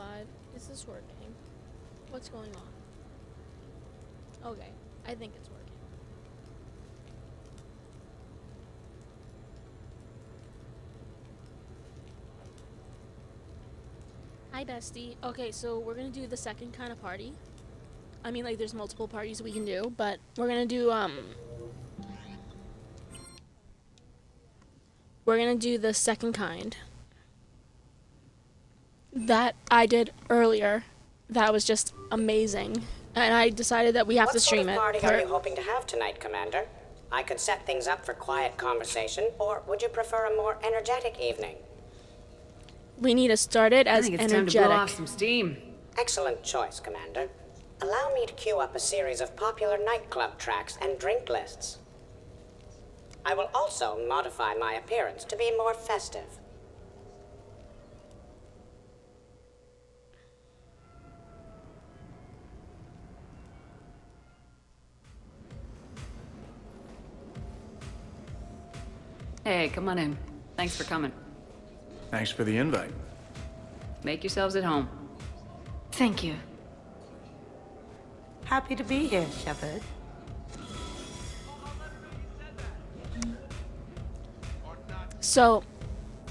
verified. Is this working? What's going on? Okay, I think it's working. Hi, bestie. Okay, so we're gonna do the second kind of party. I mean, like, there's multiple parties we can do, but we're gonna do, we're gonna do the second kind. That I did earlier. That was just amazing. And I decided that we have to stream it. What sort of party are you hoping to have tonight, Commander? I could set things up for quiet conversation, or would you prefer a more energetic evening? We need to start it as I think it's energetic. time to blow off some steam. Excellent choice, Commander. Allow me to queue up a series of popular nightclub tracks and drink lists. I will also modify my appearance to be more festive. Hey, come on in. Thanks for coming. Thanks for the invite. Make yourselves at home. Thank you. Happy to be here, Shepard. So,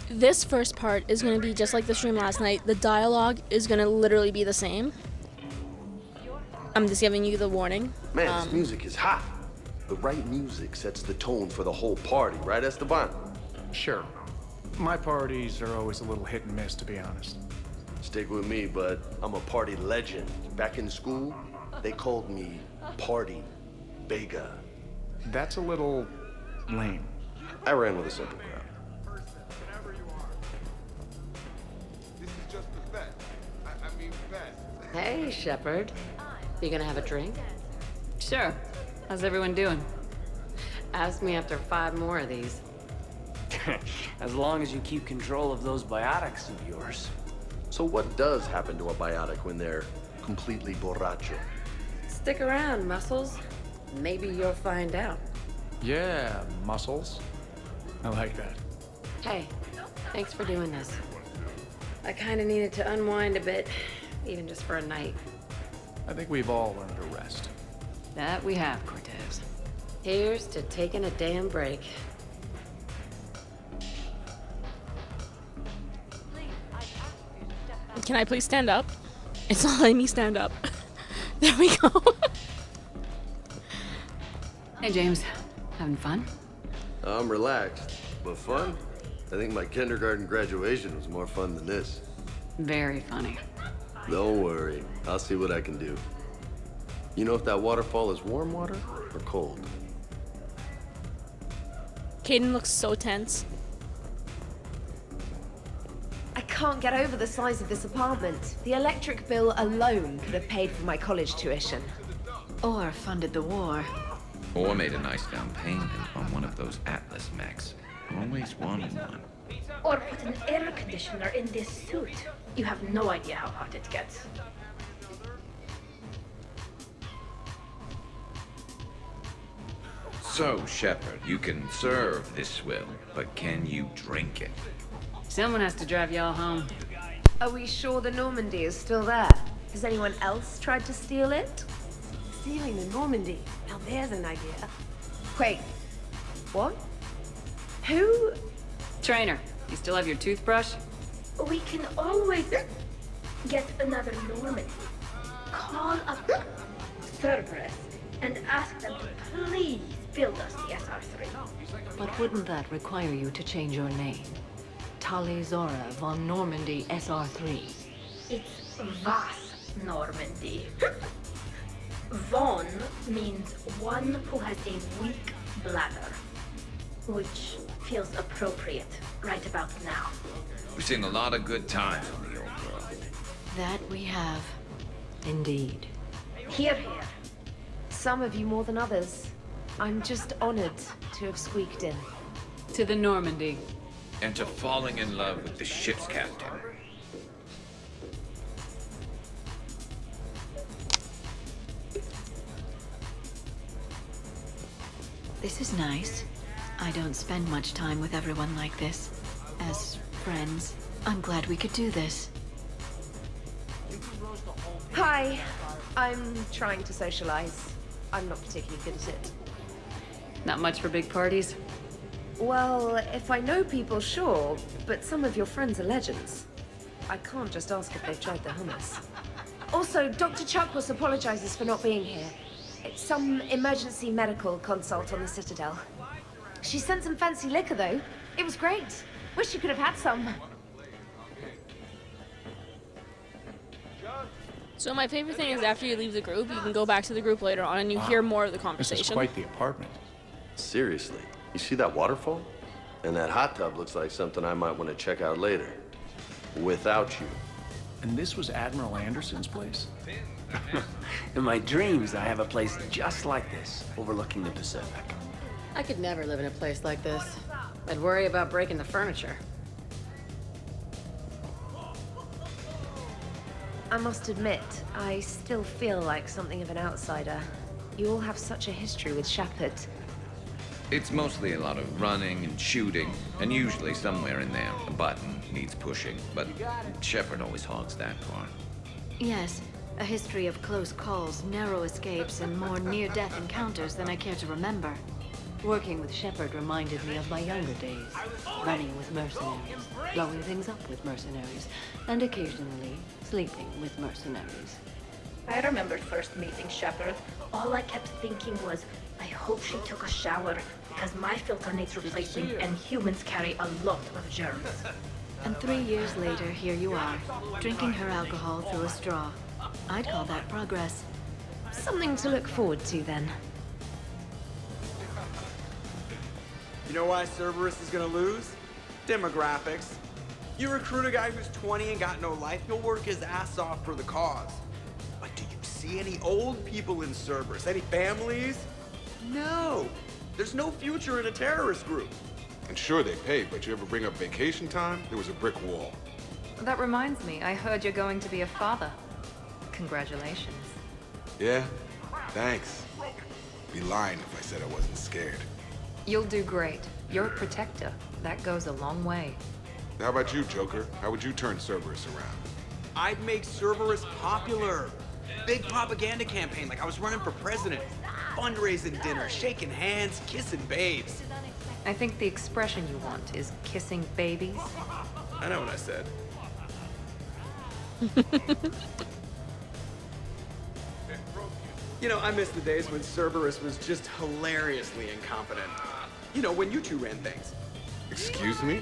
this first part is going to be just like the stream last night. The dialogue is going to literally be the same. I'm just giving you the warning. Man, this music is hot. The right music sets the tone for the whole party, right, Esteban? Sure. My parties are always a little hit and miss, to be honest. Stick with me, bud. I'm a party legend. Back in school, they called me Party Vega. That's a little lame. I ran with a simple crowd. This is just the best. I mean best. Hey, Shepard. You gonna have a drink? Sure. How's everyone doing? Ask me after 5 more of these. As long as you keep control of those biotics of yours. So what does happen to a biotic when they're completely borracho? Stick around, Muscles. Maybe you'll find out. Yeah, muscles. I like that. Hey, thanks for doing this. I kinda needed to unwind a bit, even just for a night. I think we've all learned to rest. That we have, Cortez. Here's to taking a damn break. Can I please stand up? It's not letting me stand up. There we go. Hey, James. Having fun? I'm relaxed, but fun? I think my kindergarten graduation was more fun than this. Very funny. Don't worry, I'll see what I can do. You know if that waterfall is warm water or cold? Caden looks so tense. I can't get over the size of this apartment. The electric bill alone could have paid for my college tuition. Or funded the war. Or made a nice down payment on one of those Atlas mechs. Always wanted one. Or put an air conditioner in this suit. You have no idea how hot it gets. So, Shepard, you can serve this swill, but can you drink it? Someone has to drive y'all home. Are we sure the Normandy is still there? Has anyone else tried to steal it? Stealing the Normandy. Now there's an idea. Wait. What? Who? Trainer, you still have your toothbrush? We can always get another Normandy. Call up Cerberus and ask them to please build us the SR3. But wouldn't that require you to change your name? Tali Zora von Normandy SR3. It's Vas Normandy. Von means one who has a weak bladder, which feels appropriate right about now. We've seen a lot of good times on the old world. That we have. Indeed. Here, here. Some of you more than others. I'm just honored to have squeaked in. To the Normandy. And to falling in love with the ship's captain. This is nice. I don't spend much time with everyone like this. As friends, I'm glad we could do this. Hi. I'm trying to socialize. I'm not particularly good at it. Not much for big parties? Well, if I know people, sure, but some of your friends are legends. I can't just ask if they've tried the hummus. Also, Dr. Chuckwas apologizes for not being here. It's some emergency medical consult on the Citadel. She sent some fancy liquor, though. It was great. Wish you could have had some. So my favorite thing is after you leave the group, you can go back to the group later on and you hear more of the This conversation. is quite the apartment. Seriously, you see that waterfall? And that hot tub looks like something I might want to check out later. Without you. And this was Admiral Anderson's place? In my dreams, I have a place just like this, overlooking the Pacific. I could never live in a place like this. I'd worry about breaking the furniture. I must admit, I still feel like something of an outsider. You all have such a history with Shepard. It's mostly a lot of running and shooting, and usually somewhere in there, a button needs pushing, but Shepard always hogs that part. Yes, a history of close calls, narrow escapes, and more near-death encounters than I care to remember. Working with Shepard reminded me of my younger days, running with mercenaries, blowing things up with mercenaries, and occasionally sleeping with mercenaries. I remember first meeting Shepard. All I kept thinking was, I hope she took a shower, because my filter needs replacing, and humans carry a lot of germs. And 3 years later, here you are, drinking her alcohol through a straw. I'd call that progress. Something to look forward to, then. You know why Cerberus is gonna lose? Demographics. You recruit a guy who's 20 and got no life, he'll work his ass off for the cause. But do you see any old people in Cerberus? Any families? No. There's no future in a terrorist group. And sure, they pay, but you ever bring up vacation time, there was a brick wall. That reminds me, I heard you're going to be a father. Congratulations. Yeah? Thanks. Be lying if I said I wasn't scared. You'll do great. You're a protector. That goes a long way. How about you, Joker? How would you turn Cerberus around? I'd make Cerberus popular. Big propaganda campaign like I was running for president. Fundraising dinner, shaking hands, kissing babes. I think the expression you want is kissing babies. I know what I said. You know, I miss the days when Cerberus was just hilariously incompetent. You know, when you two ran things. Excuse me?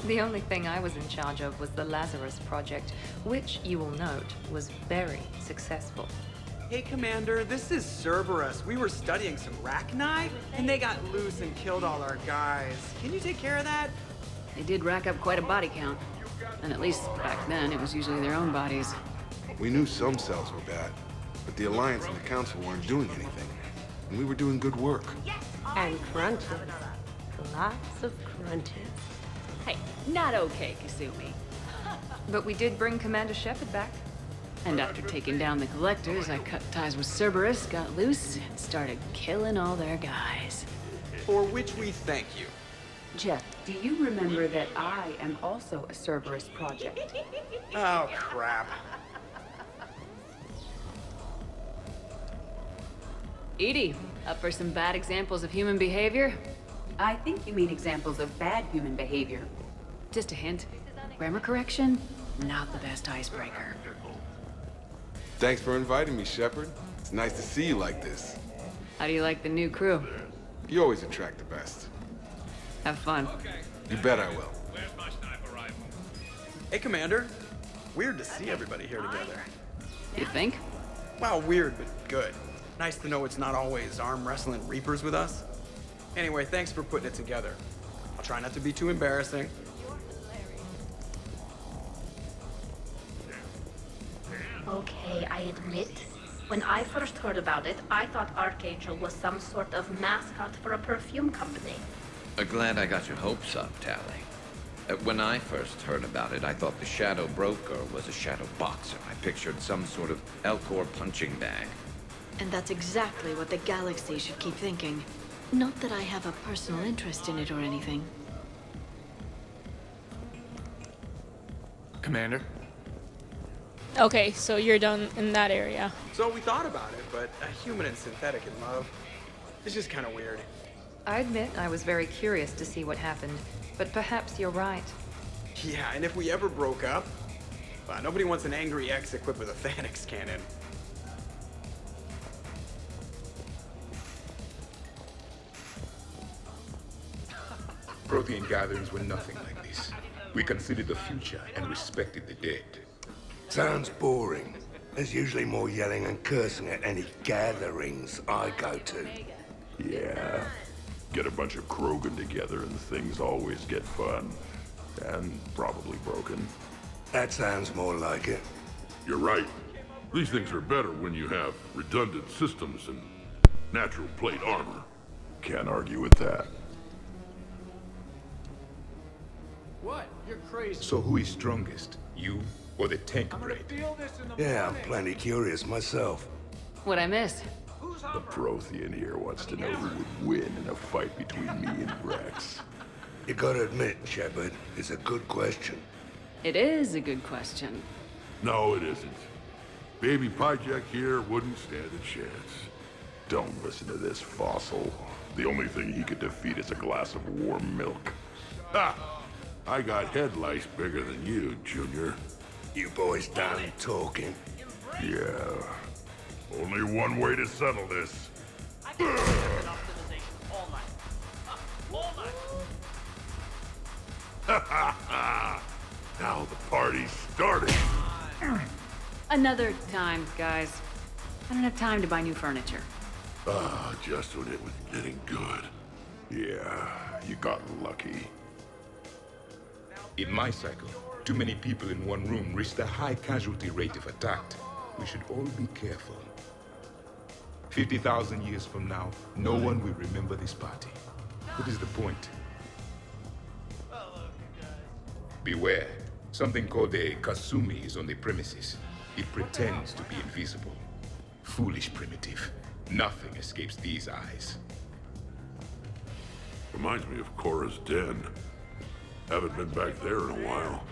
The only thing I was in charge of was the Lazarus Project, which, you will note, was very successful. Hey, Commander, this is Cerberus. We were studying some Rachni, and they got loose and killed all our guys. Can you take care of that? They did rack up quite a body count. And at least back then, it was usually their own bodies. We knew some cells were bad, but the Alliance and the Council weren't doing anything. And we were doing good work. And crunches. Lots of crunches. Hey, not okay, Kasumi. But we did bring Commander Shepard back. And after taking down the collectors, I cut ties with Cerberus, got loose, and started killing all their guys. For which we thank you. Jeff, do you remember that I am also a Cerberus project? Oh, crap. Edie, up for some bad examples of human behavior? I think you mean examples of bad human behavior. Just a hint. Grammar correction, not the best icebreaker. Thanks for inviting me, Shepard. It's nice to see you like this. How do you like the new crew? You always attract the best. Have fun. You bet I will. Hey, Commander. Weird to see everybody here together. You think? Well, weird, but good. Nice to know it's not always arm wrestling reapers with us. Anyway, thanks for putting it together. I'll try not to be too embarrassing. Okay, I admit, when I first heard about it, I thought Archangel was some sort of mascot for a perfume company. Glad I got your hopes up, Tally. When I first heard about it, I thought the Shadow Broker was a shadow boxer. I pictured some sort of Elcor punching bag. And that's exactly what the galaxy should keep thinking. Not that I have a personal interest in it or anything. Commander? Okay, so you're done in that area. So we thought about it, but a human and synthetic in love, it's just kind of weird. I admit I was very curious to see what happened, but perhaps you're right. Yeah, and if we ever broke up, nobody wants an angry ex equipped with a Thanix cannon. Protein gatherings were nothing like this. We considered the future and respected the dead. Sounds boring. There's usually more yelling and cursing at any gatherings I go to. Yeah. Get a bunch of Krogan together and things always get fun. And probably broken. That sounds more like it. You're right. These things are better when you have redundant systems and natural plate armor. Can't argue with that. What? You're crazy. So who is strongest? You or the tank brain? Yeah, I'm plenty curious myself. What'd I miss? The Prothean here wants to know who would win in a fight between me and Rex. You gotta admit, Shepard, it's a good question. It is a good question. No, it isn't. Baby Pyjack here wouldn't stand a chance. Don't listen to this fossil. The only thing he could defeat is a glass of warm milk. Ha! I got head lice bigger than you, Junior. You boys done talking? Yeah. Only one way to settle this. Now the party's starting. Another time, guys. I don't have time to buy new furniture. Just when it was getting good. Yeah, you got lucky. In my cycle, too many people in one room risk a high casualty rate if attacked. We should all be careful. 50,000 years from now, no one will remember this party. What is the point? Beware. Something called a Kasumi is on the premises. It pretends to be invisible. Foolish primitive. Nothing escapes these eyes. Reminds me of Cora's den. Haven't been back there in a while.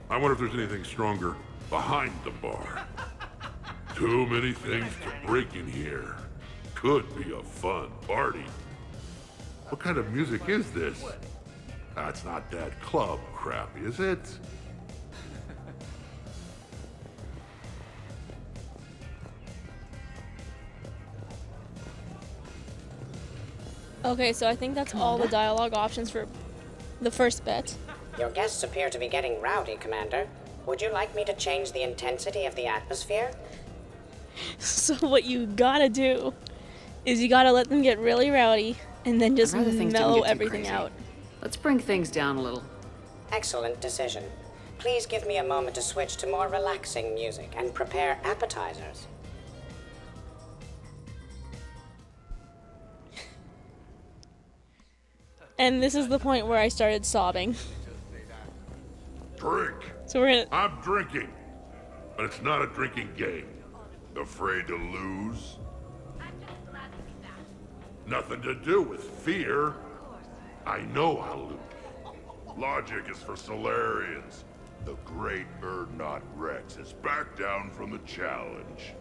I wonder if there's anything stronger behind the bar. Too many things to break in here. Could be a fun party. What kind of music is this? That's not that club crap, is it? Okay, so I think that's all the dialogue options for the first bit. Your guests appear to be getting rowdy, Commander. Would you like me to change the intensity of the atmosphere? So what you gotta do is you gotta let them get really rowdy and then just I'd rather things didn't mellow get too everything crazy. out. Let's bring things down a little. Excellent decision. Please give me a moment to switch to more relaxing music and prepare appetizers. And this is the point where I started sobbing. Drink. So we're gonna... I'm drinking. But it's not a drinking game. Afraid to lose? Nothing to do with fear. I know I'll lose. Logic is for Solarians. The great Urdnot Rex is back down from the challenge.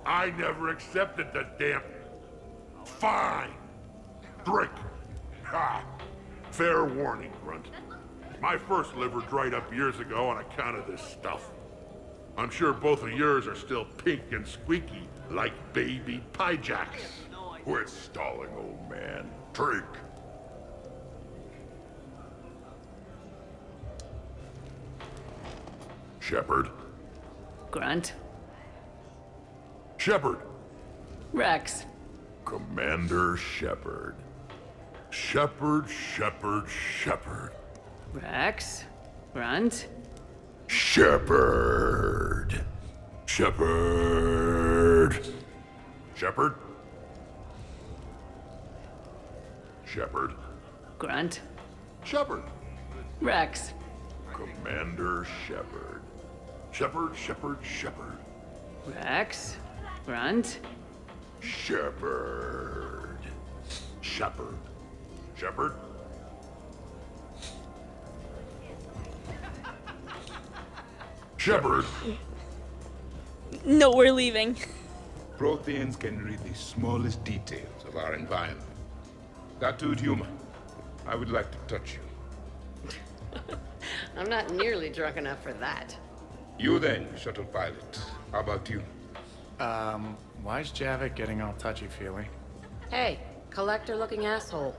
I never accepted the damn... Fine. Drink. Ha! Fair warning, Grunt. My first liver dried up years ago on account of this stuff. I'm sure both of yours are still pink and squeaky, like baby Pyjacks. Quit stalling, old man. Drink. Shepard. Grunt. Shepard. Rex. Commander Shepard. Shepard, Shepard, Shepard. Rex. Grunt. Shepard. Shepard. Shepard. Shepard. Grunt. Shepard. Rex. Commander Shepard. Shepard, Shepard, Shepard. Rex. Grunt. Shepard. Shepard. Shepard. Shepard. No, we're leaving. Protheans can read the smallest details of our environment. Tattooed human, I would like to touch you. I'm not nearly drunk enough for that. You then, shuttle pilot. How about you? Why's Javik getting all touchy-feely? Hey, collector-looking asshole.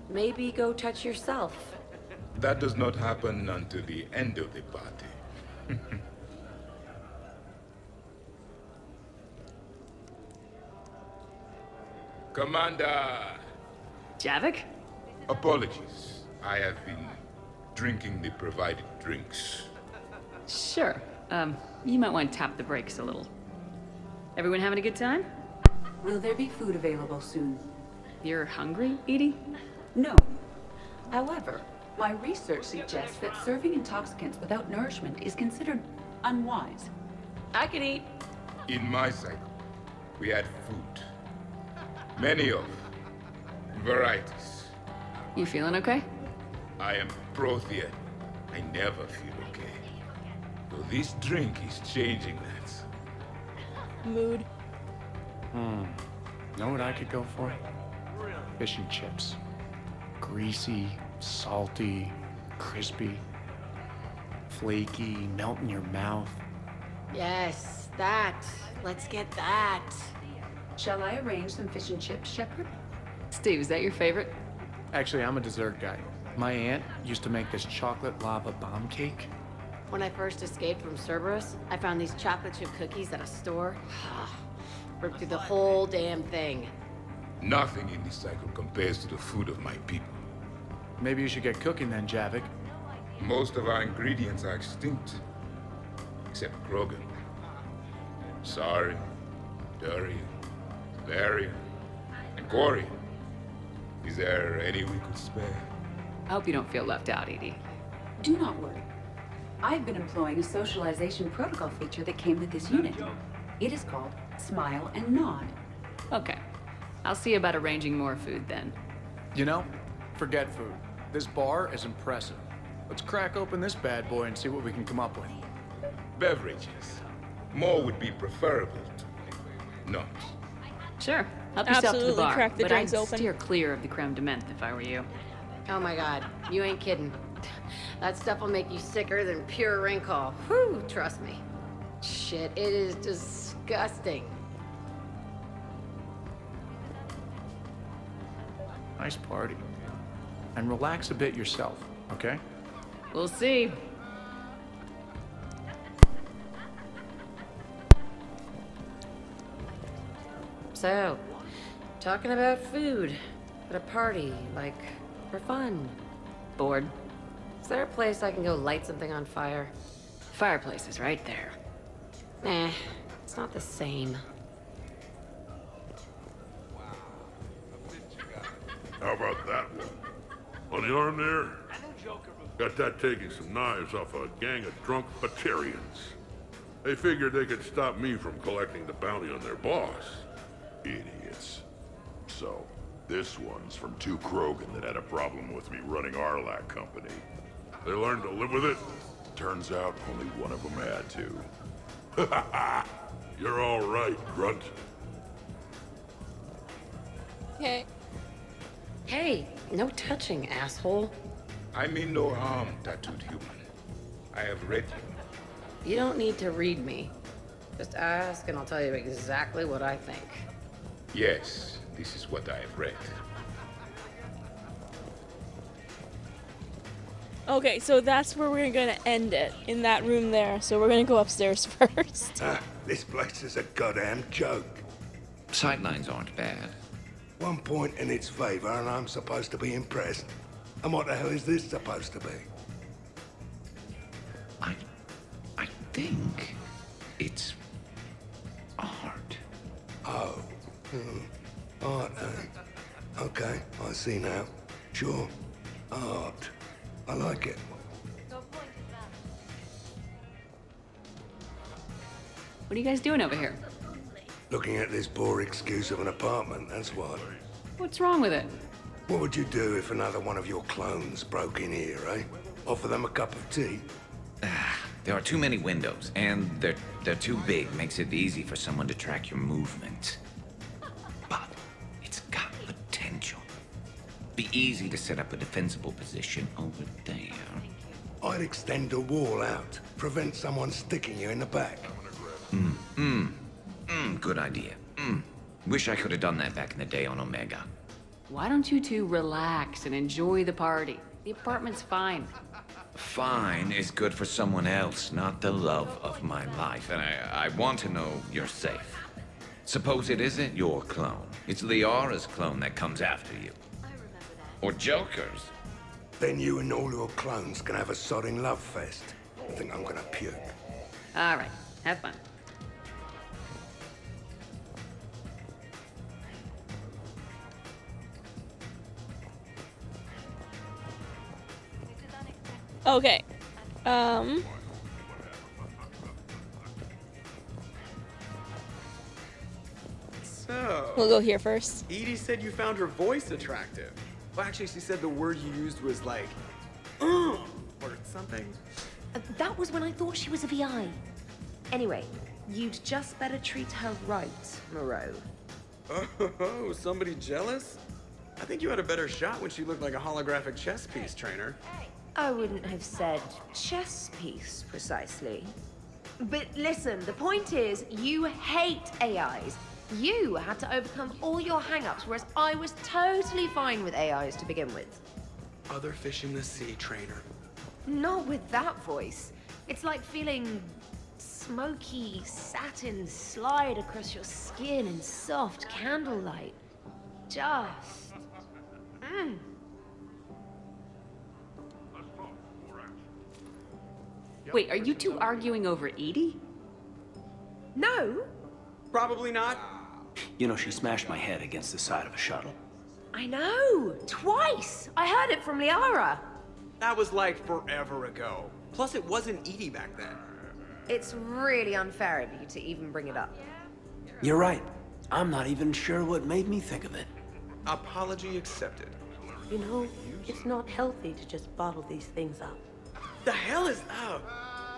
Maybe go touch yourself. That does not happen until the end of the party. Commander! Javik? Apologies. I have been drinking the provided drinks. Sure. You might want to tap the brakes a little. Everyone having a good time? Will there be food available soon? You're hungry, Edie? No. However, my research suggests that serving intoxicants without nourishment is considered unwise. I can eat. In my cycle, we had food. Many of varieties. You feeling okay? I am Prothean. I never feel okay. So this drink is changing that. Mood. Know what I could go for? Fish and chips. Greasy, salty, crispy, flaky, melt in your mouth. Yes, that. Let's get that. Shall I arrange some fish and chips, Shepard? Steve, is that your favorite? Actually, I'm a dessert guy. My aunt used to make this chocolate lava bomb cake. When I first escaped from Cerberus, I found these chocolate chip cookies at a store. Ripped through the whole damn thing. Nothing in this cycle compares to the food of my people. Maybe you should get cooking then, Javik. Most of our ingredients are extinct. Except Krogan. Sorry, Durian, Valerian, and Corian. Is there any we could spare? I hope you don't feel left out, Edie. Do not worry. I've been employing a socialization protocol feature that came with this unit. It is called Smile and Nod. Okay. I'll see about arranging more food then. You know, forget food. This bar is impressive. Let's crack open this bad boy and see what we can come up with. Beverages. More would be preferable to not. Sure. Help yourself to the Absolutely, bar, crack the but drinks I'd open. steer clear of the creme de menthe if I were you. Oh my god, you ain't kidding. That stuff will make you sicker than pure wrinkle. Whew, trust me. Shit, it is disgusting. Nice party. And relax a bit yourself, okay? We'll see. So, talking about food at a party, like, for fun. Bored? Is there a place I can go light something on fire? Fireplace is right there. Nah, it's not the same. How about that one? On the arm there? Got that taking some knives off a gang of drunk Batarians. They figured they could stop me from collecting the bounty on their boss. Idiots. So, this one's from two Krogan that had a problem with me running Arlac Company. They learned to live with it? Turns out only one of them had to. You're all right, Grunt. Okay. Hey, no touching, asshole. I mean no harm, tattooed human. I have read you. You don't need to read me. Just ask and I'll tell you exactly what I think. Yes, this is what I have read. Okay, so that's where we're gonna end it, in that room there. So we're gonna go upstairs first. This place is a goddamn joke. Sightlines aren't bad. One point in its favor and I'm supposed to be impressed. And what the hell is this supposed to be? I think it's art. Oh. Art, eh? Okay, I see now. Sure. Art. I like it. What are you guys doing over here? Looking at this poor excuse of an apartment, that's what. What's wrong with it? What would you do if another one of your clones broke in here, eh? Offer them a cup of tea? There are too many windows, and they're too big. Makes it easy for someone to track your movement. But it's got potential. Be easy to set up a defensible position over there. I'd extend the wall out. Prevent someone sticking you in the back. Good idea. Wish I could have done that back in the day on Omega. Why don't you two relax and enjoy the party? The apartment's fine. Fine is good for someone else, not the love of my life. And I want to know you're safe. Suppose it isn't your clone. It's Liara's clone that comes after you. Or Joker's. Then you and all your clones can have a sodding love fest. I think I'm gonna puke. All right, have fun. Okay. So... We'll go here first. Edie said you found her voice attractive. Well, actually, she said the word you used was like, or something. That was when I thought she was a VI. Anyway, you'd just better treat her right, Moreau. Oh, somebody jealous? I think you had a better shot when she looked like a holographic chess piece, trainer. I wouldn't have said chess piece, precisely. But listen, the point is, you hate AIs. You had to overcome all your hang-ups, whereas I was totally fine with AIs to begin with. Other fish in the sea, trainer. Not with that voice. It's like feeling smoky satin slide across your skin in soft candlelight. Just... Wait, are you two arguing over Edie? No. Probably not. You know, she smashed my head against the side of a shuttle. I know. Twice. I heard it from Liara. That was like forever ago. Plus, it wasn't Edie back then. It's really unfair of you to even bring it up. You're right. I'm not even sure what made me think of it. Apology accepted. You know, it's not healthy to just bottle these things up. The hell is... Oh,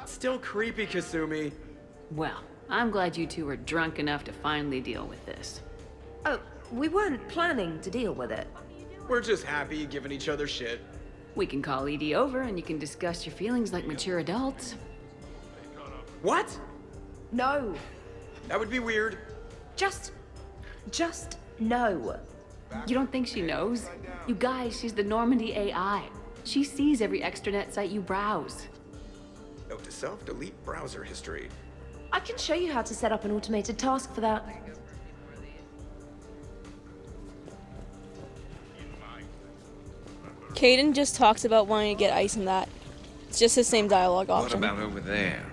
still creepy, Kasumi. Well, I'm glad you two are drunk enough to finally deal with this. Oh, we weren't planning to deal with it. We're just happy giving each other shit. We can call Edie over and you can discuss your feelings like mature adults. What? No. That would be weird. Just no. You don't think she knows? You guys, she's the Normandy AI. She sees every extranet site you browse. Note to self, delete browser history. I can show you how to set up an automated task for that. Caden just talks about wanting to get ice in that. It's just his same dialogue What option. about over there?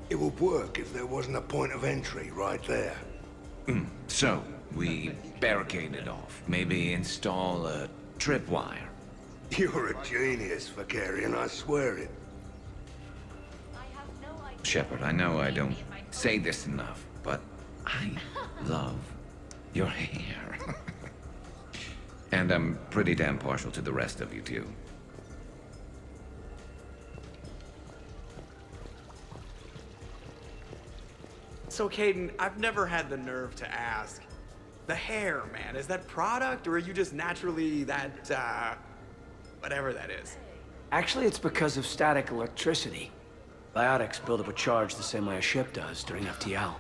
It would work if there wasn't a point of entry right there. So, we barricade it off. Maybe install a tripwire. You're a genius, Vakarian, I swear it. Shepard, I know I don't say this enough, but I love your hair. And I'm pretty damn partial to the rest of you, too. So, Caden, I've never had the nerve to ask. The hair, man, is that product, or are you just naturally that, whatever that is? Actually, it's because of static electricity. Biotics build up a charge the same way a ship does during FTL.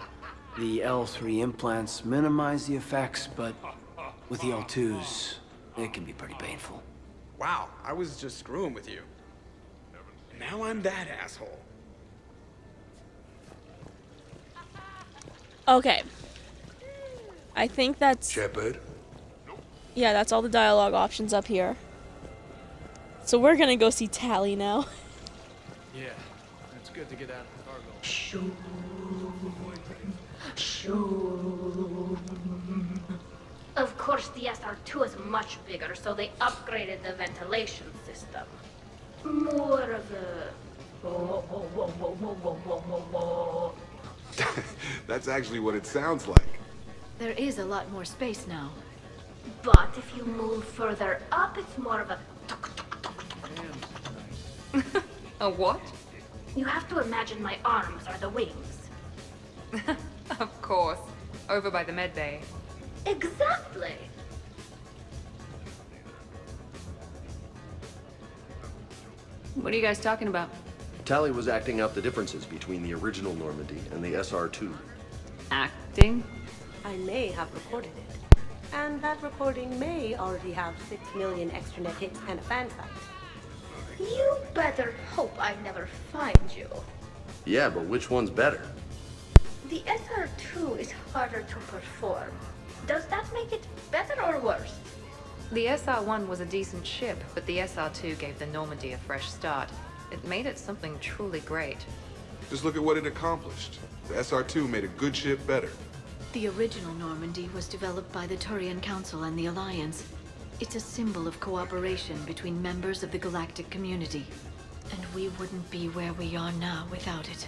The L3 implants minimize the effects, but with the L2s, it can be pretty painful. Wow, I was just screwing with you. Now I'm that asshole. Okay. I think that's... Shepard? Yeah, that's all the dialogue options up here. So we're gonna go see Tally now. Yeah, it's good to get out of the cargo. Shoo. Of course, the SR2 is much bigger, so they upgraded the ventilation system. More of a... That's actually what it sounds like. There is a lot more space now. But if you move further up, it's more of a... A what? You have to imagine my arms are the wings. Of course. Over by the med bay. Exactly. What are you guys talking about? Tally was acting out the differences between the original Normandy and the SR2. Acting? I may have recorded it. And that recording may already have 6 million extranet hits and a fan site. You better hope I never find you. Yeah, but which one's better? The SR2 is harder to perform. Does that make it better or worse? The SR-1 was a decent ship, but the SR-2 gave the Normandy a fresh start. It made it something truly great. Just look at what it accomplished. The SR2 made a good ship better. The original Normandy was developed by the Turian Council and the Alliance. It's a symbol of cooperation between members of the galactic community. And we wouldn't be where we are now without it.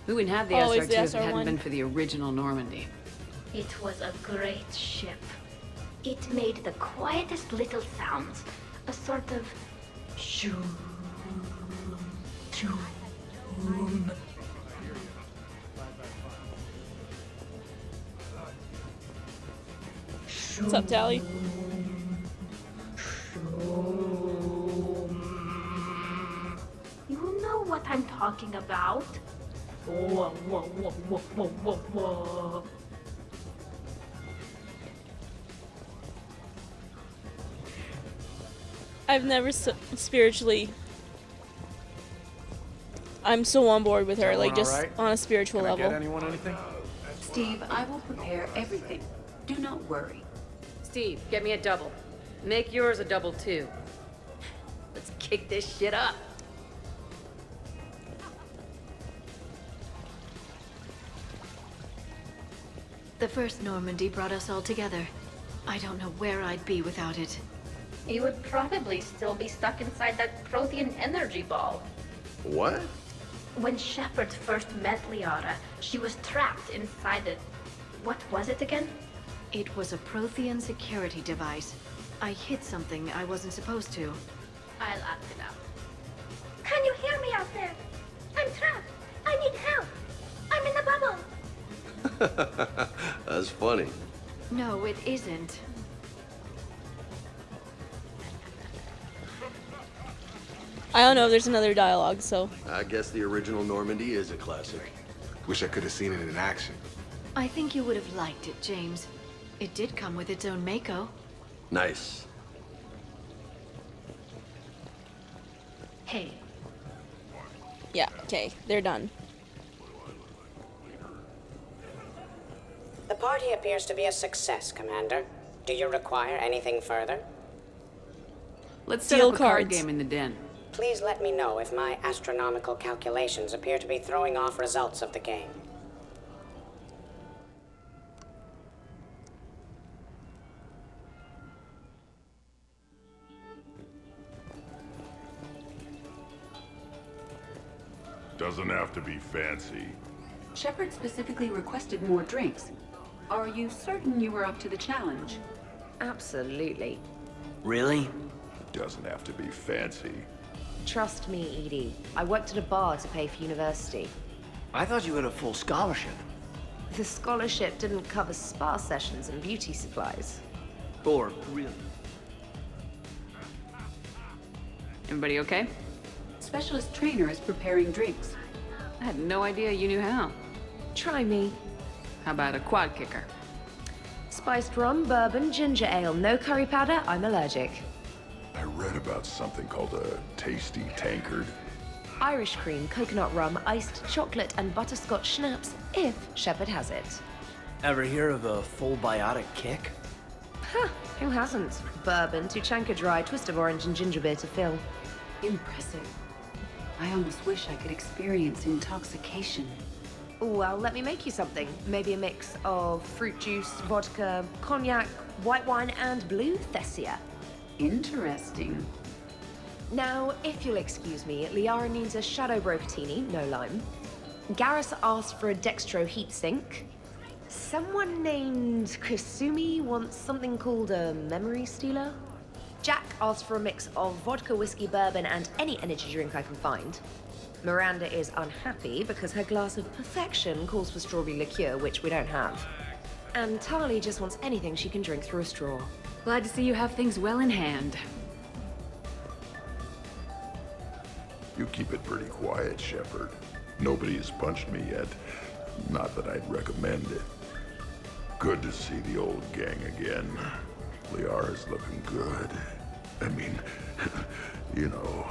We wouldn't have the Always SR2 the if it hadn't SR1. been for the original Normandy. It was a great ship. It made the quietest little sounds. A sort of shoom, shoom. What's up, Tally? You know what I'm talking about? Whoa, whoa, whoa, whoa, whoa, whoa, whoa. I've never spiritually. I'm so on board with her, like just on a spiritual Can I level. get anyone anything? Steve, I will prepare everything. Do not worry. Steve, get me a double. Make yours a double too. Let's kick this shit up. The first Normandy brought us all together. I don't know where I'd be without it. You would probably still be stuck inside that Prothean energy ball. What? When Shepard first met Liara, she was trapped inside it. What was it again? It was a Prothean security device. I hit something I wasn't supposed to. I'll act it out. Can you hear me out there? I'm trapped. I need help. I'm in the bubble. That's funny. No, it isn't. I don't know if there's another dialogue, so. I guess the original Normandy is a classic. Wish I could have seen it in action. I think you would have liked it, James. It did come with its own Mako. Nice. Hey. Yeah, okay, they're done. The party appears to be a success, Commander. Do you require anything further? Let's set Deal up a card cards. game in the den. Please let me know if my astronomical calculations appear to be throwing off results of the game. Doesn't have to be fancy. Shepard specifically requested more drinks. Are you certain you were up to the challenge? Absolutely. Really? Doesn't have to be fancy. Trust me, Edie. I worked at a bar to pay for university. I thought you had a full scholarship. The scholarship didn't cover spa sessions and beauty supplies. Or really? Everybody okay? Specialist trainer is preparing drinks. I had no idea you knew how. Try me. How about a quad kicker? Spiced rum, bourbon, ginger ale, no curry powder, I'm allergic. I read about something called a tasty tankard. Irish cream, coconut rum, iced chocolate, and butterscotch schnapps, if Shepard has it. Ever hear of a full biotic kick? Huh, who hasn't? Bourbon, Tuchanka Dry, twist of orange, and ginger beer to fill. Impressive. I almost wish I could experience intoxication. Well, let me make you something. Maybe a mix of fruit juice, vodka, cognac, white wine, and blue Thessia. Interesting. Now, if you'll excuse me, Liara needs a Shadow Brocatini, no lime. Garrus asked for a Dextro heatsink. Someone named Kasumi wants something called a Memory Stealer. Jack asked for a mix of vodka, whiskey, bourbon, and any energy drink I can find. Miranda is unhappy because her glass of perfection calls for strawberry liqueur, which we don't have. And Tali just wants anything she can drink through a straw. Glad to see you have things well in hand. You keep it pretty quiet, Shepard. Nobody has punched me yet. Not that I'd recommend it. Good to see the old gang again. Liara's looking good. I mean, you know.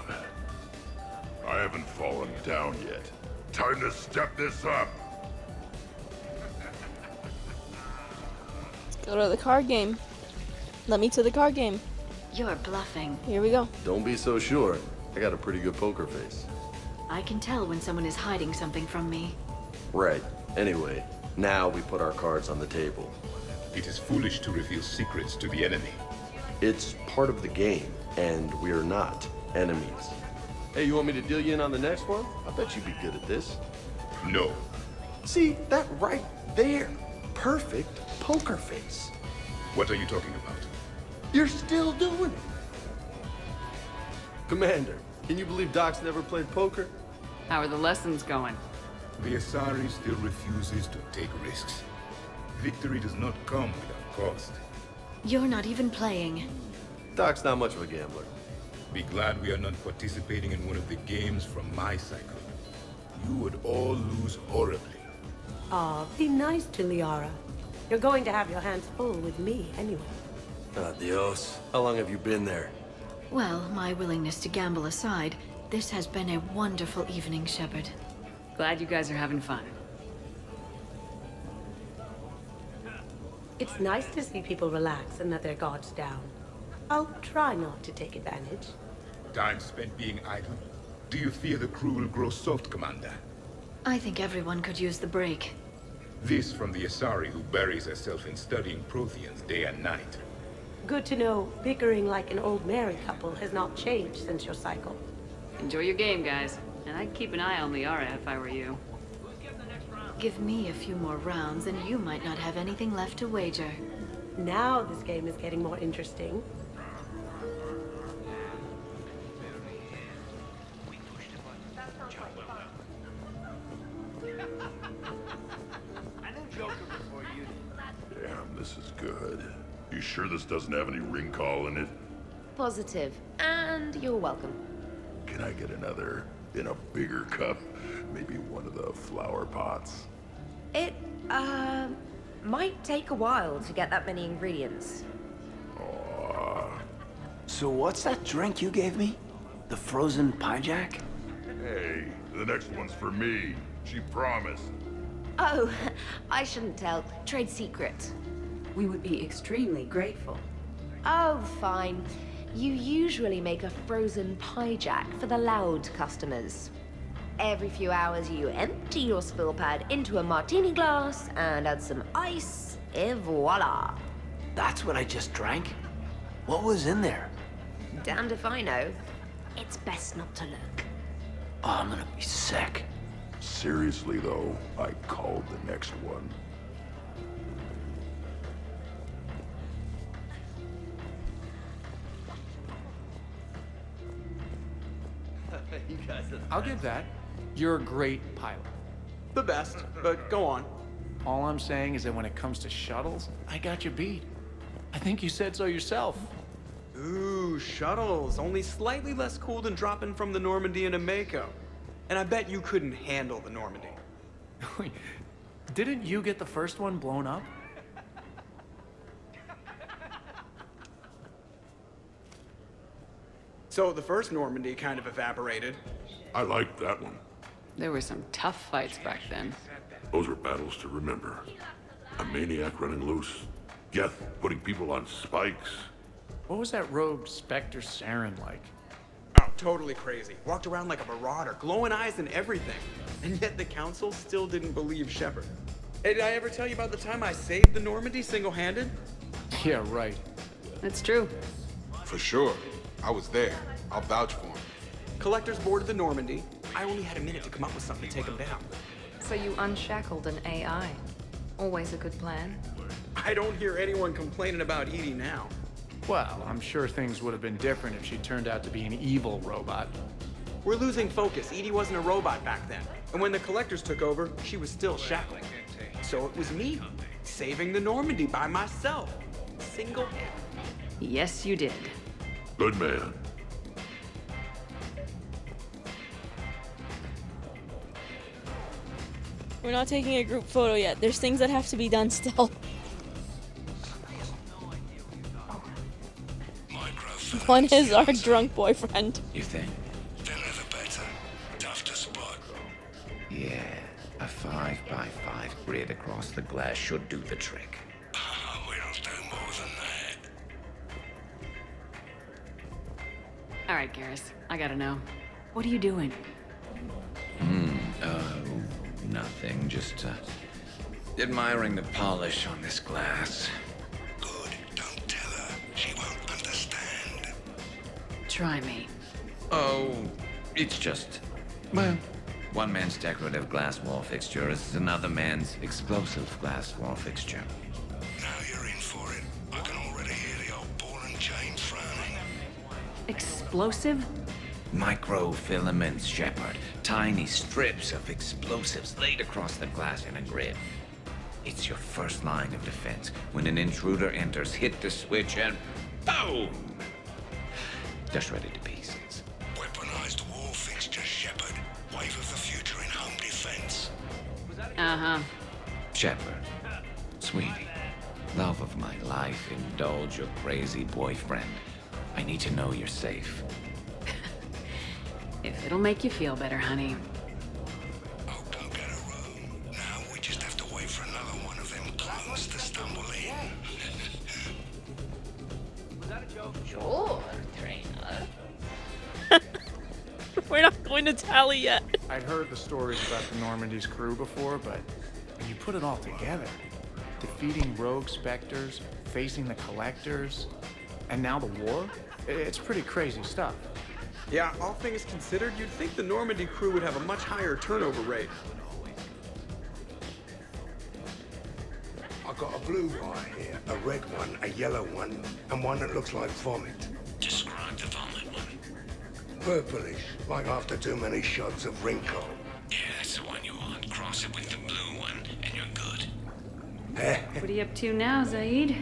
I haven't fallen down yet. Time to step this up. Let's go to the card game. Let me to the card game. You're bluffing. Here we go. Don't be so sure. I got a pretty good poker face. I can tell when someone is hiding something from me. Right. Anyway, now we put our cards on the table. It is foolish to reveal secrets to the enemy. It's part of the game, and we're not enemies. Hey, you want me to deal you in on the next one? I bet you'd be good at this. No. See, that right there. Perfect poker face. What are you talking about? You're still doing it. Commander, can you believe Doc's never played poker? How are the lessons going? The Asari still refuses to take risks. Victory does not come without cost. You're not even playing. Doc's not much of a gambler. Be glad we are not participating in one of the games from my cycle. You would all lose horribly. Aw, be nice to Liara. You're going to have your hands full with me anyway. Adios. How long have you been there? Well, my willingness to gamble aside, this has been a wonderful evening, Shepard. Glad you guys are having fun. It's nice to see people relax and let their guards down. I'll try not to take advantage. Time spent being idle? Do you fear the crew will grow soft, Commander? I think everyone could use the break. This from the Asari who buries herself in studying Protheans day and night. Good to know bickering like an old married couple has not changed since your cycle. Enjoy your game, guys. And I'd keep an eye on Liara if I were you. Give me a few more rounds and you might not have anything left to wager. Now this game is getting more interesting. Damn, this is good. You sure this doesn't have any ring call in it? Positive. And you're welcome. Can I get another in a bigger cup? Maybe one of the flower pots? It, might take a while to get that many ingredients. So what's that drink you gave me? The frozen pie jack? Hey, the next one's for me. She promised. Oh, I shouldn't tell. Trade secret. We would be extremely grateful. Oh, fine. You usually make a frozen pie jack for the loud customers. Every few hours, you empty your spill pad into a martini glass and add some ice, et voila. That's what I just drank? What was in there? Damned if I know. It's best not to look. Oh, I'm gonna be sick. Seriously, though, I called the next one. I'll give that. You're a great pilot. The best, but go on. All I'm saying is that when it comes to shuttles, I got you beat. I think you said so yourself. Ooh, shuttles. Only slightly less cool than dropping from the Normandy into Mako. And I bet you couldn't handle the Normandy. Wait, didn't you get the first one blown up? So the first Normandy kind of evaporated. I liked that one. There were some tough fights back then. Those were battles to remember. A maniac running loose. Geth putting people on spikes. What was that rogue Spectre Saren like? Oh, totally crazy. Walked around like a marauder, glowing eyes and everything. And yet the Council still didn't believe Shepard. Hey, did I ever tell you about the time I saved the Normandy single-handed? Yeah, right. That's true. For sure. I was there. I'll vouch for him. Collectors boarded the Normandy. I only had a minute to come up with something to take them down. So you unshackled an AI. Always a good plan. I don't hear anyone complaining about Edie now. Well, I'm sure things would have been different if she turned out to be an evil robot. We're losing focus. Edie wasn't a robot back then. And when the Collectors took over, she was still shackled. So it was me, saving the Normandy by myself. Single-handed. Yes, you did. Good man. We're not taking a group photo yet. There's things that have to be done still. One is our drunk boyfriend. You think? Thinner the better. Tough to spot. Yeah, a 5x5 grid across the glass should do the trick. We'll do more than that. All right, Garrus, I gotta know. What are you doing? Nothing. Just, admiring the polish on this glass. Good. Don't tell her. She won't understand. Try me. Oh, it's just, well, one man's decorative glass wall fixture is another man's explosive glass wall fixture. Now you're in for it. I can already hear the old ball and chain frowning. Explosive? Microfilaments, Shepard. Tiny strips of explosives laid across the glass in a grid. It's your first line of defense. When an intruder enters, hit the switch and boom! They're shredded to pieces. Weaponized wall fixture, Shepard. Wave of the future in home defense. Uh-huh. Shepard, sweetie, love of my life, indulge your crazy boyfriend. I need to know you're safe. If it'll make you feel better, honey. Oh, don't get her wrong. Now we just have to wait for another one of them clones to stumble in. Sure, trainer. We're not going to tally yet. I'd heard the stories about the Normandy's crew before, but when you put it all together, defeating rogue specters, facing the Collectors, and now the war, it's pretty crazy stuff. Yeah, all things considered, you'd think the Normandy crew would have a much higher turnover rate. I got a blue wire here, a red one, a yellow one, and one that looks like vomit. Describe the vomit one. Purplish, like after too many shots of Rinko. Yeah, that's the one you want. Cross it with the blue one, and you're good. What are you up to now, Zaid?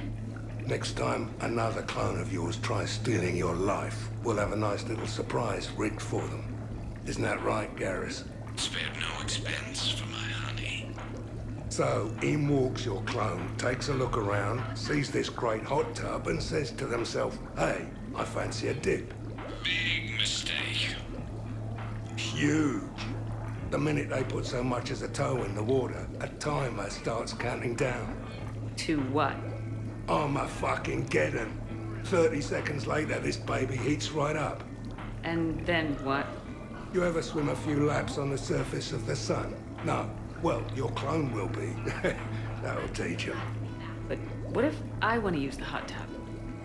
Next time another clone of yours tries stealing your life, we'll have a nice little surprise rigged for them. Isn't that right, Garrus? Spared no expense for my honey. So, in walks your clone, takes a look around, sees this great hot tub, and says to themselves, hey, I fancy a dip. Big mistake. Huge. The minute they put so much as a toe in the water, a timer starts counting down. To what? I'm a fucking geddon. 30 seconds later, this baby heats right up. And then what? You ever swim a few laps on the surface of the sun? No. Well, your clone will be. That'll teach him. But what if I want to use the hot tub?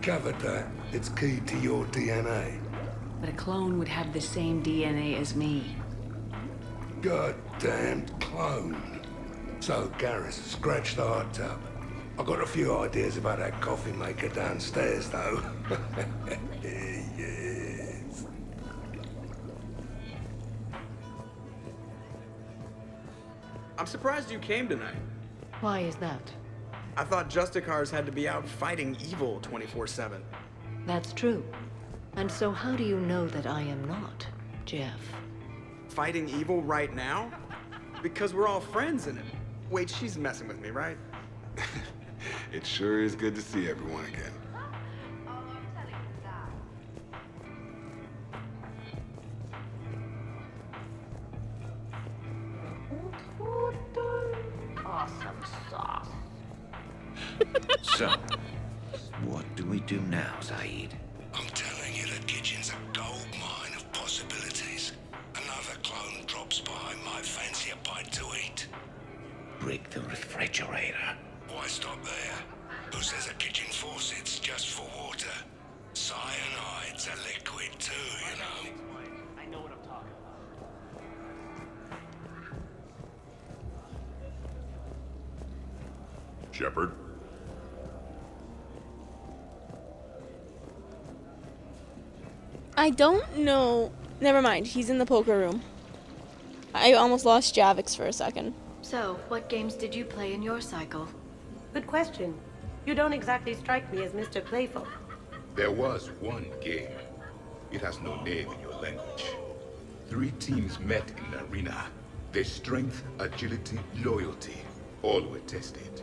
Covered that. It's key to your DNA. But a clone would have the same DNA as me. Goddamned clone. So, Garrus, scratch the hot tub. I've got a few ideas about that coffee maker downstairs, though. Yes. I'm surprised you came tonight. Why is that? I thought Justicars had to be out fighting evil 24/7. That's true. And so how do you know that I am not, Jeff? Fighting evil right now? Because we're all friends in it. Wait, she's messing with me, right? It sure is good to see everyone again. Awesome sauce. So, what do we do now, Zaid? I'm telling you, the kitchen's a gold mine of possibilities. Another clone drops by, might fancy a bite to eat. Break the refrigerator. Why stop there? Who says a kitchen faucet's just for water? Cyanide's a liquid too, you know. I know what I'm talking about. Shepard? I don't know. Never mind. He's in the poker room. I almost lost Javix for a second. So, what games did you play in your cycle? Good question. You don't exactly strike me as Mr. Playful. There was one game. It has no name in your language. 3 teams met in an arena. Their strength, agility, loyalty, all were tested.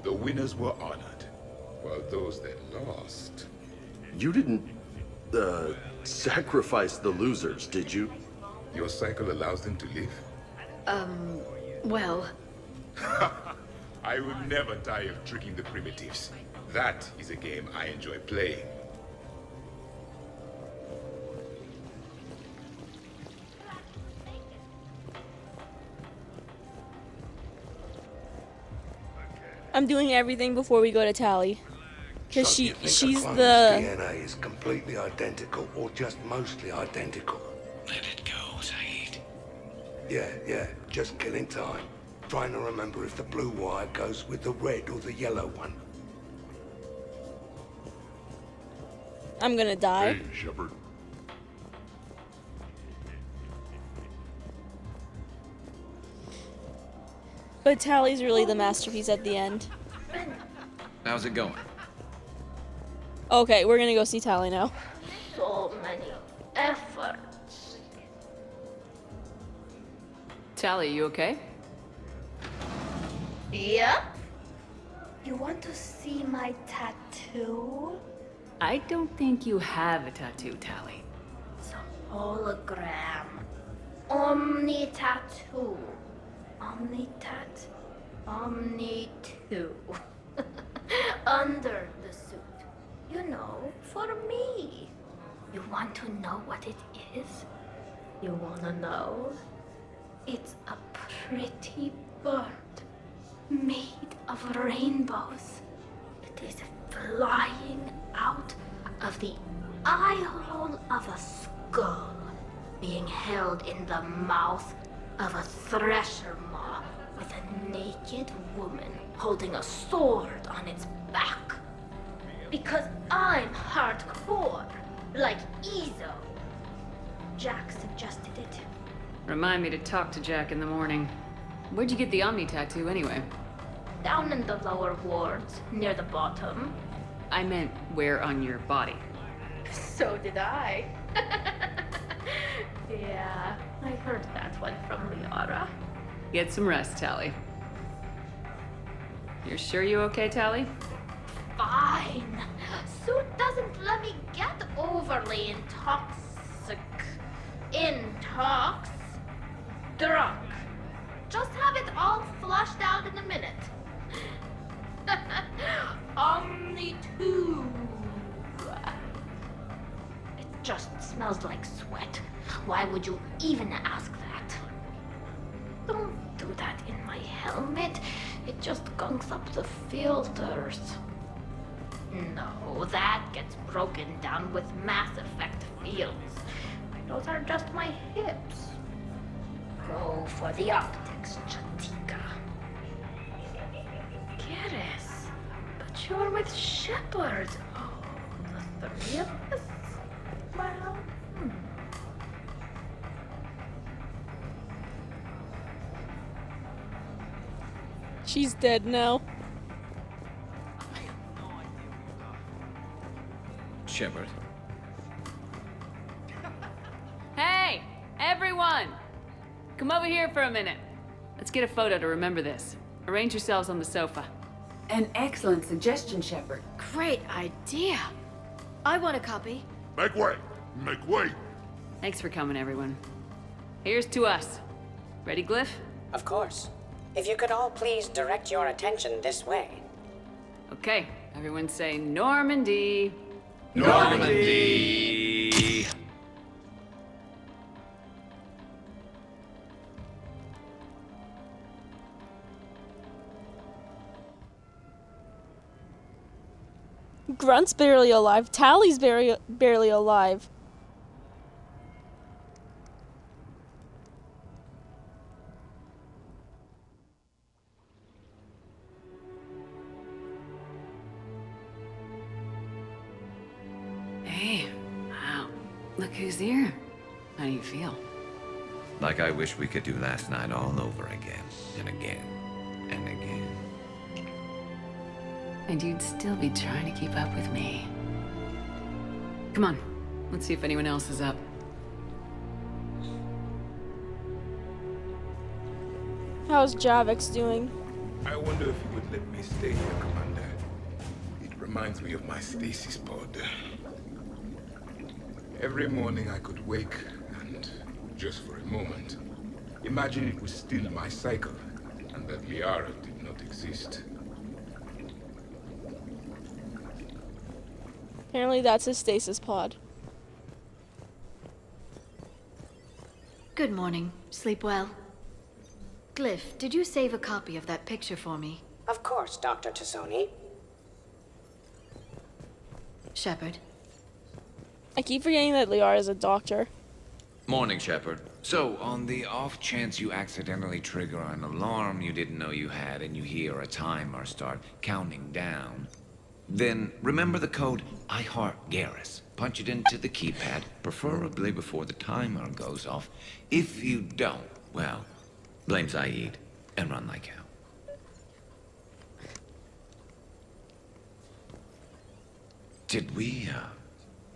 The winners were honored, while those that lost... You didn't, sacrifice the losers, did you? Your cycle allows them to live? Well... I will never tire of tricking the primitives. That is a game I enjoy playing. I'm doing everything before we go to Tally. Because So you think she's a clone's the... DNA is completely identical or just mostly identical? Let it go, Saeed. Yeah, just killing time. Trying to remember if the blue wire goes with the red or the yellow one. I'm gonna die. Hey, Shepard. But Tally's really the masterpiece at the end. How's it going? Okay, we're gonna go see Tally now. So many efforts. Tally, you okay? Yep. You want to see my tattoo? I don't think you have a tattoo, Tally. It's a hologram. Omni tattoo. Omni tat. Omni 2. Under the suit. You know, for me. You want to know what it is? You wanna know? It's a pretty bird made of rainbows. It is flying out of the eye hole of a skull, being held in the mouth of a thresher maw with a naked woman holding a sword on its back. Because I'm hardcore, like Ezo. Jack suggested it. Remind me to talk to Jack in the morning. Where'd you get the Omni tattoo, anyway? Down in the lower wards, near the bottom. I meant where on your body. So did I. Yeah, I heard that one from Liara. Get some rest, Tally. You're sure you okay, Tally? Fine. Suit doesn't let me get overly drunk. Just have it all flushed out in a minute. Omni 2. It just smells like sweat. Why would you even ask that? Don't do that in my helmet. It just gunks up the filters. No, that gets broken down with Mass Effect fields. Those are just my hips. Go for the optics, Chatika. Kiris, but you're with Shepard. Oh, the three of us? Well, She's dead now. Shepard. Hey, everyone! Come over here for a minute. Let's get a photo to remember this. Arrange yourselves on the sofa. An excellent suggestion, Shepard. Great idea. I want a copy. Make way! Make way! Thanks for coming, everyone. Here's to us. Ready, Glyph? Of course. If you could all please direct your attention this way. Okay, everyone say Normandy. Normandy! Grunt's barely alive. Tally's barely alive. Hey, wow. Look Look who's here. How do you feel? Like I wish we could do last night all over again, and again, and again. And you'd still be trying to keep up with me. Come on, let's see if anyone else is up. How's Javix doing? I wonder if you would let me stay here, Commander. It reminds me of my stasis pod. Every morning I could wake and, just for a moment, imagine it was still my cycle and that Liara did not exist. Apparently that's his stasis pod. Good morning. Sleep well. Glyph, did you save a copy of that picture for me? Of course, Dr. Tassoni. Shepard. I keep forgetting that Liara is a doctor. Morning, Shepard. So, on the off chance you accidentally trigger an alarm you didn't know you had and you hear a timer start counting down, then remember the code I Heart Garrus. Punch it into the keypad, preferably before the timer goes off. If you don't, well, blame Zaid and run like hell. Did we,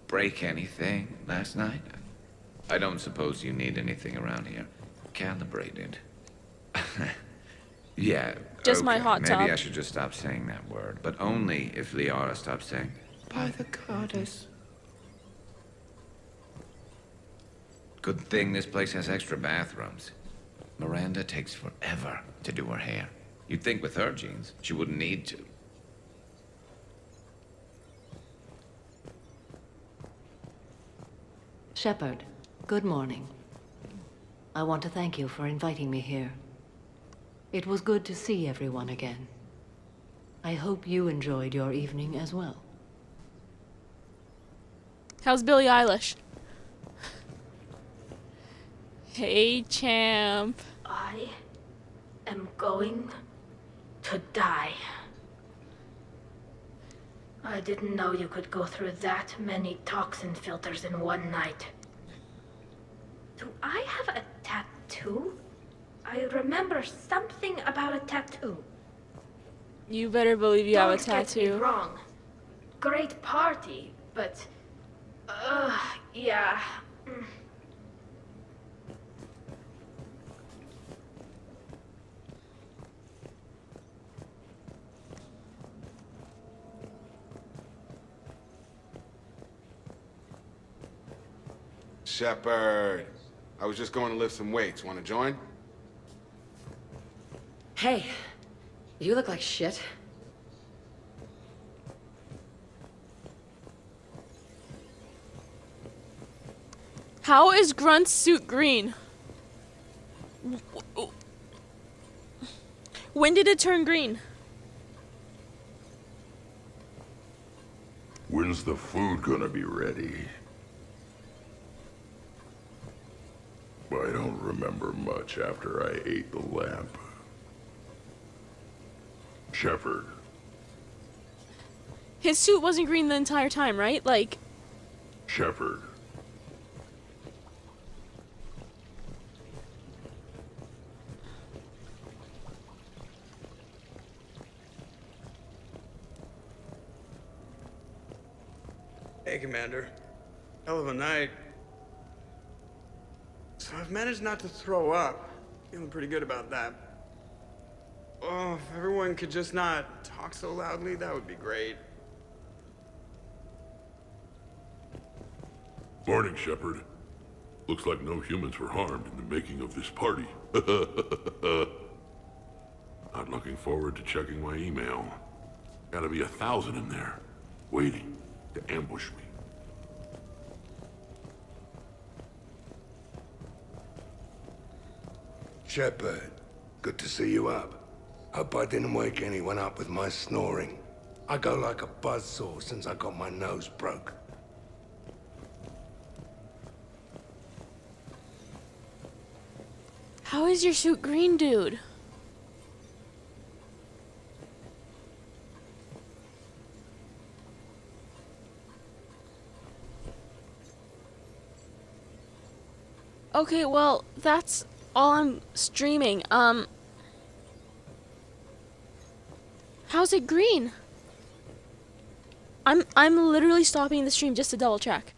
break anything last night? I don't suppose you need anything around here. Calibrated. Yeah. Just okay. my hot tub. Maybe I should just stop saying that word, but only if Liara stops saying, by the goddess. Good thing this place has extra bathrooms. Miranda takes forever to do her hair. You'd think with her genes, she wouldn't need to. Shepard, good morning. I want to thank you for inviting me here. It was good to see everyone again. I hope you enjoyed your evening as well. How's Billie Eilish? Hey, champ. I am going to die. I didn't know you could go through that many toxin filters in one night. Do I have a tattoo? I remember something about a tattoo. You better believe you have a Don't get me tattoo. wrong. Great party, but... yeah. Shepard, I was just going to lift some weights. Want to join? Hey, you look like shit. How is Grunt's suit green? When did it turn green? When's the food gonna be ready? I don't remember much after I ate the lamp. Shepard. His suit wasn't green the entire time, right? Like... Shepard. Hey, Commander. Hell of a night. So I've managed not to throw up. Feeling pretty good about that. Oh, if everyone could just not talk so loudly, that would be great. Morning, Shepard. Looks like no humans were harmed in the making of this party. Not looking forward to checking my email. Gotta be 1,000 in there, waiting to ambush me. Shepard, good to see you up. Hope I didn't wake anyone up with my snoring. I go like a buzzsaw since I got my nose broke. How is your suit green, dude? Okay, well, that's all I'm streaming. How's it green? I'm literally stopping the stream just to double check.